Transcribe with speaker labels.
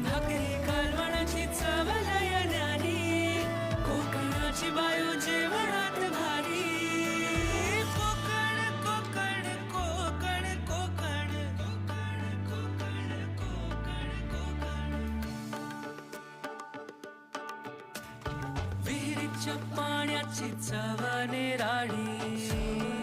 Speaker 1: भाकरी कालवणाची चव लय न्यारी, कोकणाची बायो जेवणात भारी. कोकण कोकण कोकण कोकण कोकण कोकण कोकण कोकण. विहिरीच्या पाण्याची चव निराळी,